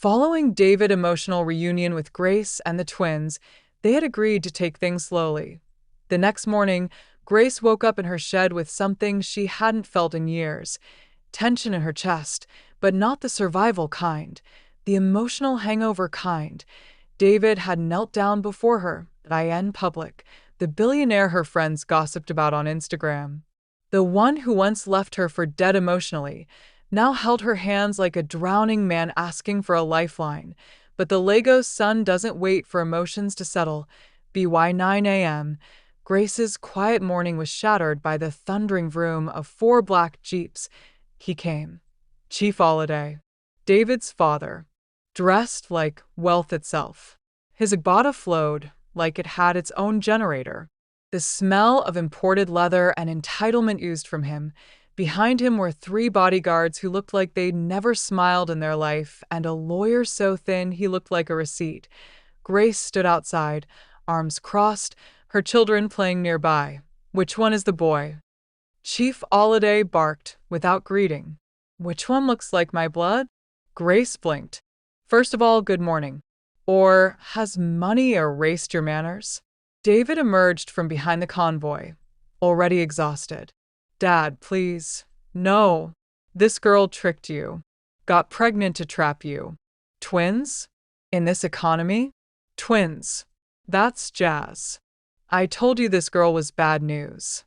Following David's emotional reunion with Grace and the twins, they had agreed to take things slowly. The next morning, Grace woke up in her shed with something she hadn't felt in years: tension in her chest, but not the survival kind, the emotional hangover kind. David had knelt down before her, in public, the billionaire her friends gossiped about on Instagram. The one who once left her for dead emotionally, now held her hands like a drowning man asking for a lifeline. But the Lagos sun doesn't wait for emotions to settle. By 9 a.m., Grace's quiet morning was shattered by the thundering vroom of 4 black jeeps. He came. Chief Holiday, David's father, dressed like wealth itself. His agbada flowed like it had its own generator. The smell of imported leather and entitlement oozed from him. Behind him were 3 bodyguards who looked like they'd never smiled in their life, and a lawyer so thin he looked like a receipt. Grace stood outside, arms crossed, her children playing nearby. "Which one is the boy?" Chief Holiday barked, without greeting. "Which one looks like my blood?" Grace blinked. "First of all, good morning. Or has money erased your manners?" David emerged from behind the convoy, already exhausted. "Dad, please. No. This girl tricked you. Got pregnant to trap you. Twins? In this economy? Twins. That's jazz. I told you this girl was bad news."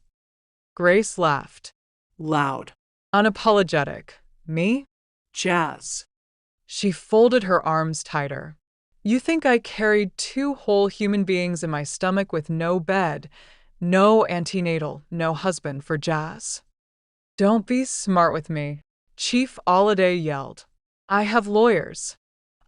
Grace laughed. Loud. Unapologetic. "Me? Jazz. She folded her arms tighter. "You think I carried 2 whole human beings in my stomach with no bed, no antenatal, no husband for Jazz?" "Don't be smart with me," Chief Holiday yelled. "I have lawyers.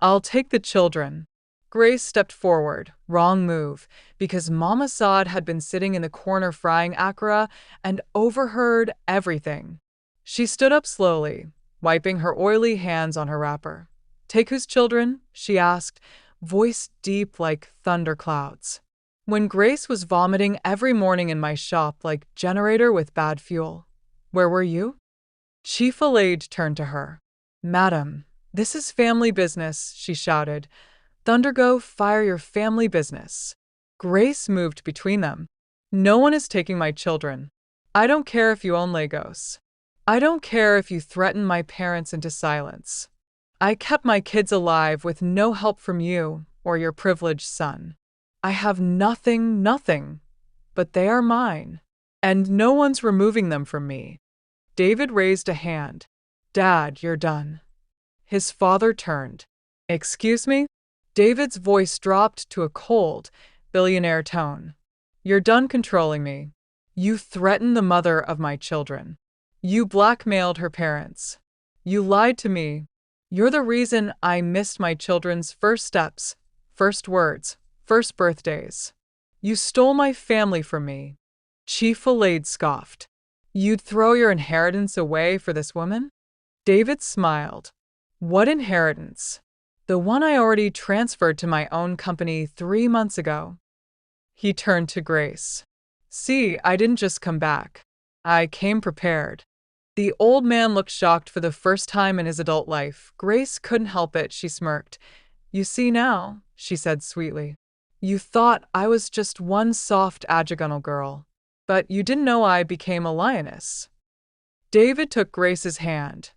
I'll take the children." Grace stepped forward. Wrong move, because Mama Saad had been sitting in the corner frying akara and overheard everything. She stood up slowly, wiping her oily hands on her wrapper. "Take whose children?" she asked, voice deep like thunderclouds. "When Grace was vomiting every morning in my shop like generator with bad fuel. Where were you?" Chief Alade turned to her. "Madam, this is family business," she shouted. "Thundergo, fire your family business." Grace moved between them. "No one is taking my children. I don't care if you own Lagos. I don't care if you threaten my parents into silence. I kept my kids alive with no help from you or your privileged son. I have nothing, but they are mine, and no one's removing them from me." David raised a hand. "Dad, you're done." His father turned. "Excuse me?" David's voice dropped to a cold, billionaire tone. "You're done controlling me. You threatened the mother of my children. You blackmailed her parents. You lied to me. You're the reason I missed my children's first steps, first words, first birthdays. You stole my family from me." Chief Alade scoffed. "You'd throw your inheritance away for this woman?" David smiled. "What inheritance?" "The one I already transferred to my own company 3 months ago." He turned to Grace. "See, I didn't just come back. I came prepared." The old man looked shocked for the first time in his adult life. Grace couldn't help it. She smirked. "You see now," she said sweetly. "You thought I was just one soft Ajagunal girl, but you didn't know I became a lioness." David took Grace's hand,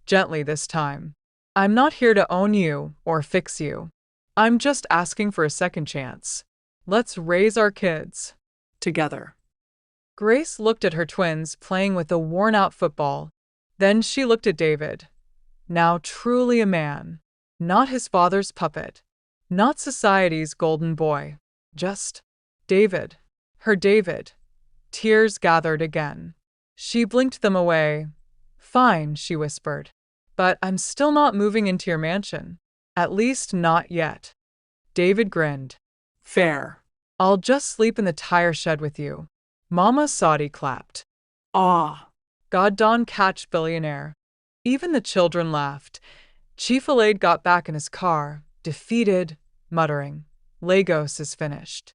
gently this time. "I'm not here to own you or fix you. I'm just asking for a second chance. Let's raise our kids Together." Grace looked at her twins playing with a worn-out football. Then she looked at David. Now truly a man. Not his father's puppet. Not society's golden boy. Just David. Her David. Tears gathered again. She blinked them away. "Fine," she whispered. "But I'm still not moving into your mansion. At least not yet." David grinned. "Fair." "I'll just sleep in the tire shed with you." Mama Saudi clapped. "Ah." God Don catch billionaire. Even the children laughed. Chief Alade got back in his car, defeated, muttering, "Lagos is finished."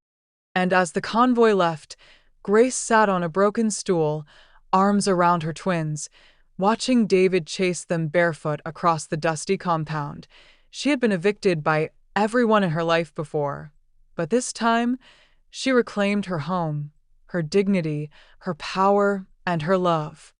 And as the convoy left, Grace sat on a broken stool, arms around her twins, watching David chase them barefoot across the dusty compound. She had been evicted by everyone in her life before, but this time she reclaimed her home, her dignity, her power, and her love.